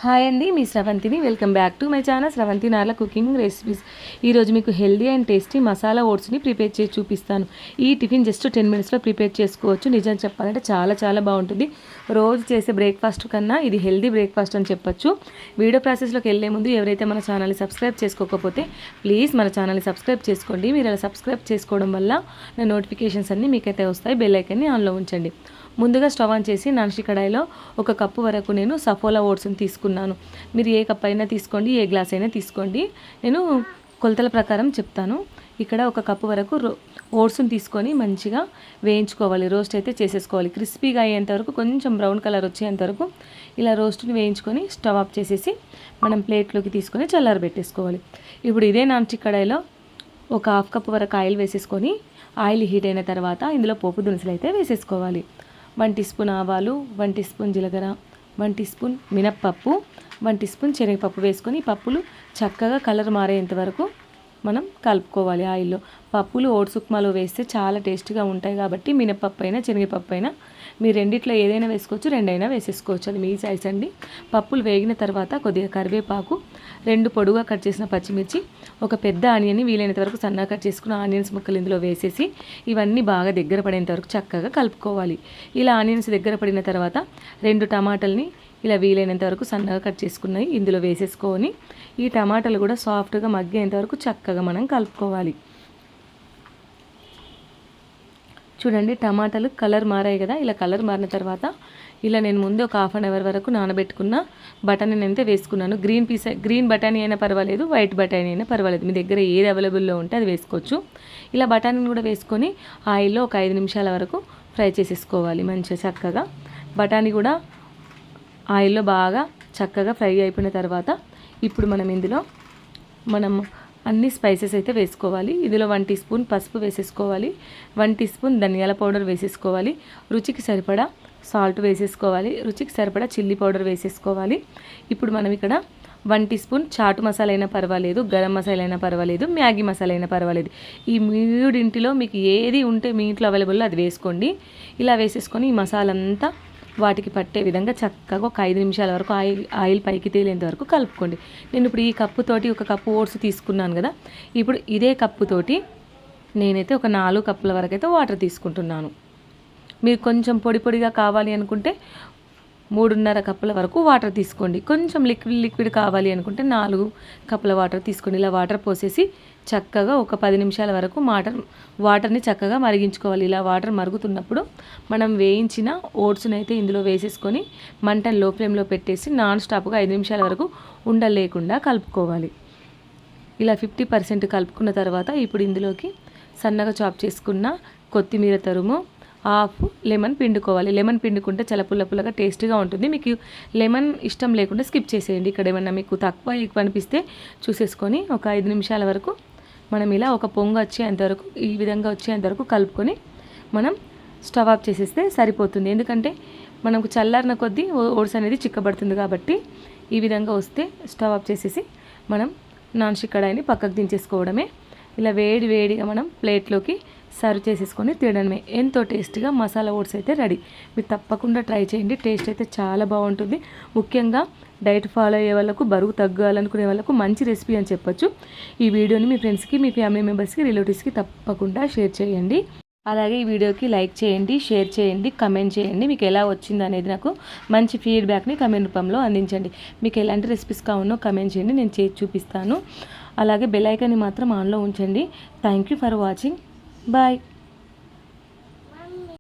Hi అండి, మీ స్రవంతిని. Welcome back to my channel Sravanthi Narla cooking recipes. ఈరోజు మీకు హెల్దీ అండ్ టేస్టీ మసాలా ఓట్స్ని ప్రిపేర్ చేసి చూపిస్తాను. ఈ టిఫిన్ జస్ట్ 10 మినిట్స్లో ప్రిపేర్ చేసుకోవచ్చు. నిజం చెప్పాలంటే చాలా చాలా బాగుంటుంది. రోజు చేసే బ్రేక్ఫాస్ట్ కన్నా ఇది హెల్దీ బ్రేక్ఫాస్ట్ అని చెప్పొచ్చు. వీడియో ప్రాసెస్లోకి వెళ్ళే ముందు ఎవరైతే మన ఛానల్ని సబ్స్క్రైబ్ చేసుకోకపోతే ప్లీజ్ మన ఛానల్ని సబ్స్క్రైబ్ చేసుకోండి. మీరు అలా సబ్స్క్రైబ్ చేసుకోవడం వల్ల నా నోటిఫికేషన్స్ అన్నీ మీకైతే వస్తాయి. బెల్ ఐకాన్ని ఆన్లో ఉంచండి. ముందుగా స్టవ్ ఆన్ చేసి నాన్ స్టిక్ కడాయిలో 1 కప్పు వరకు నేను సఫోలా ఓట్స్ని తీసుకున్నాను. మీరు ఏ కప్ అయినా తీసుకోండి, ఏ గ్లాస్ అయినా తీసుకోండి. నేను కొలతల ప్రకారం చెప్తాను. ఇక్కడ 1 కప్పు వరకు ఓట్స్ని తీసుకొని మంచిగా వేయించుకోవాలి. రోస్ట్ అయితే చేసేసుకోవాలి. క్రిస్పీగా అయ్యేంత వరకు, కొంచెం బ్రౌన్ కలర్ వచ్చేంత వరకు ఇలా రోస్ట్ని వేయించుకొని స్టవ్ ఆఫ్ చేసేసి మనం ప్లేట్లోకి తీసుకొని చల్లారబెట్టేసుకోవాలి. ఇప్పుడు ఇదే నాన్ స్టిక్ కడాయిలో 1/2 కప్పు వరకు ఆయిల్ వేసేసుకొని, ఆయిల్ హీట్ అయిన తర్వాత ఇందులో పోపు దినుసులు అయితే వేసేసుకోవాలి. 1 టీ స్పూన్ ఆవాలు, 1 టీ స్పూన్ జీలకర్ర, 1 టీ స్పూన్ మినప్పప్పు, 1 టీ స్పూన్ శనగపప్పు వేసుకొని పప్పులు చక్కగా కలర్ మారేంత వరకు మనం కలుపుకోవాలి ఆయిల్లో. పప్పులు ఓట్స్ ఉప్మాలో వేస్తే చాలా టేస్ట్గా ఉంటాయి కాబట్టి మినప్పప్పు అయినా శనగపప్పు అయినా మీరు రెండిట్లో ఏదైనా వేసుకోవచ్చు, 2 అయినా వేసేసుకోవచ్చు. అది మీ చాయిస్ అండి. పప్పులు వేగిన తర్వాత కొద్దిగా కరివేపాకు, 2 పొడుగా కట్ చేసిన పచ్చిమిర్చి, ఒక పెద్ద ఆనియన్ని వీలైనంత వరకు సన్నగా కట్ చేసుకున్న ఆనియన్స్ ముక్కలు ఇందులో వేసేసి ఇవన్నీ బాగా దగ్గర పడేంత వరకు చక్కగా కలుపుకోవాలి. ఇలా ఆనియన్స్ దగ్గర పడిన తర్వాత 2 టమాటాలని ఇలా వీలైనంత వరకు సన్నగా కట్ చేసుకున్నాయి ఇందులో వేసేసుకొని ఈ టమాటాలు కూడా సాఫ్ట్గా మగ్గేంత వరకు చక్కగా మనం కలుపుకోవాలి. చూడండి, టమాటాలు కలర్ మారాయి కదా. ఇలా కలర్ మారిన తర్వాత ఇలా నేను ముందే ఒక 1/2 అవర్ వరకు నానబెట్టుకున్న బఠానీని అయితే వేసుకున్నాను. గ్రీన్ బఠానీ అయినా పర్వాలేదు, వైట్ బఠానీ అయినా పర్వాలేదు. మీ దగ్గర ఏది అవైలబుల్లో ఉంటే అది వేసుకోవచ్చు. ఇలా బఠానీని కూడా వేసుకొని ఆయిల్లో ఒక 5 నిమిషాల వరకు ఫ్రై చేసేసుకోవాలి మంచిగా చక్కగా. బఠానీ కూడా ఆయిల్లో బాగా చక్కగా ఫ్రై అయిపోయిన తర్వాత ఇప్పుడు మనం అన్ని స్పైసెస్ అయితే వేసుకోవాలి. ఇందులో 1 టీ స్పూన్ పసుపు వేసేసుకోవాలి, 1 టీ స్పూన్ ధనియాల పౌడర్ వేసేసుకోవాలి, రుచికి సరిపడా సాల్ట్ వేసేసుకోవాలి, రుచికి సరిపడా చిల్లీ పౌడర్ వేసేసుకోవాలి. ఇప్పుడు మనం ఇక్కడ 1 టీ స్పూన్ చాటు మసాలా అయినా పర్వాలేదు, గరం మసాలా అయినా పర్వాలేదు, మ్యాగీ మసాలా అయినా పర్వాలేదు. ఈ మూడింటిలో మీకు ఏది ఉంటే మీ ఇంట్లో అవైలబుల్లో అది వేసుకోండి. ఇలా వేసేసుకొని ఈ మసాలా అంతా వాటికి పట్టే విధంగా చక్కగా ఒక 5 నిమిషాల వరకు ఆయిల్ పైకి తేలేంత వరకు కలుపుకోండి. నేను ఇప్పుడు ఈ కప్పుతోటి 1 కప్పు ఓట్స్ తీసుకున్నాను కదా. ఇప్పుడు ఇదే కప్పుతోటి నేనైతే ఒక 4 కప్పుల వరకు అయితే వాటర్ తీసుకుంటున్నాను. మీరు కొంచెం పొడి పొడిగా కావాలి అనుకుంటే 3.5 కప్పుల వరకు వాటర్ తీసుకోండి. కొంచెం లిక్విడ్ కావాలి అనుకుంటే 4 కప్పుల వాటర్ తీసుకోండి. ఇలా వాటర్ పోసేసి చక్కగా ఒక 10 నిమిషాల వరకు వాటర్ని చక్కగా మరిగించుకోవాలి. ఇలా వాటర్ మరుగుతున్నప్పుడు మనం వేయించిన ఓట్స్ని అయితే ఇందులో వేసేసుకొని మంటను లో ఫ్లేమ్లో పెట్టేసి నాన్ స్టాప్గా 5 నిమిషాల వరకు ఉండలేకుండా కలుపుకోవాలి. ఇలా 50% కలుపుకున్న తర్వాత ఇప్పుడు ఇందులోకి సన్నగా చాప్ చేసుకున్న కొత్తిమీర తరుము, హాఫ్ లెమన్ పిండుకోవాలి. లెమన్ పిండుకుంటే చాలా పుల్లగా టేస్ట్గా ఉంటుంది. మీకు లెమన్ ఇష్టం లేకుండా స్కిప్ చేసేయండి. ఇక్కడ ఏమన్నా మీకు తక్కువ ఎక్కువ అనిపిస్తే చూసేసుకొని ఒక 5 నిమిషాల వరకు మనం ఇలా ఒక పొంగు వచ్చేంతవరకు ఈ విధంగా వచ్చేంతవరకు కలుపుకొని మనం స్టవ్ ఆఫ్ చేసేస్తే సరిపోతుంది. ఎందుకంటే మనకు చల్లారిన కొద్దీ ఓట్స్ అనేది చిక్కబడుతుంది కాబట్టి ఈ విధంగా వస్తే స్టవ్ ఆఫ్ చేసేసి మనం నాన్ స్టిక్ కడాయిని పక్కకు దించేసుకోవడమే. ఇలా వేడిగా మనం ప్లేట్లోకి సర్వ్ చేసేసుకొని తినడమే. ఎంతో టేస్ట్గా మసాలా ఓట్స్ అయితే రెడీ. మీరు తప్పకుండా ట్రై చేయండి. టేస్ట్ అయితే చాలా బాగుంటుంది. ముఖ్యంగా డైట్ ఫాలో అయ్యే వాళ్ళకు, బరువు తగ్గాలనుకునే వాళ్ళకు మంచి రెసిపీ అని చెప్పొచ్చు. ఈ వీడియోని మీ ఫ్రెండ్స్కి, మీ ఫ్యామిలీ మెంబర్స్కి, రిలేటివ్స్కి తప్పకుండా షేర్ చేయండి. అలాగే ఈ వీడియోకి లైక్ చేయండి, షేర్ చేయండి, కమెంట్ చేయండి. మీకు ఎలా వచ్చింది అనేది నాకు మంచి ఫీడ్బ్యాక్ని కమెంట్ రూపంలో అందించండి. మీకు ఎలాంటి రెసిపీస్ కావాలో కమెంట్ చేయండి, నేను చేసి చూపిస్తాను. అలాగే బెల్ ఐకాన్ని మాత్రం ఆన్లో ఉంచండి. Thank you for watching. Bye.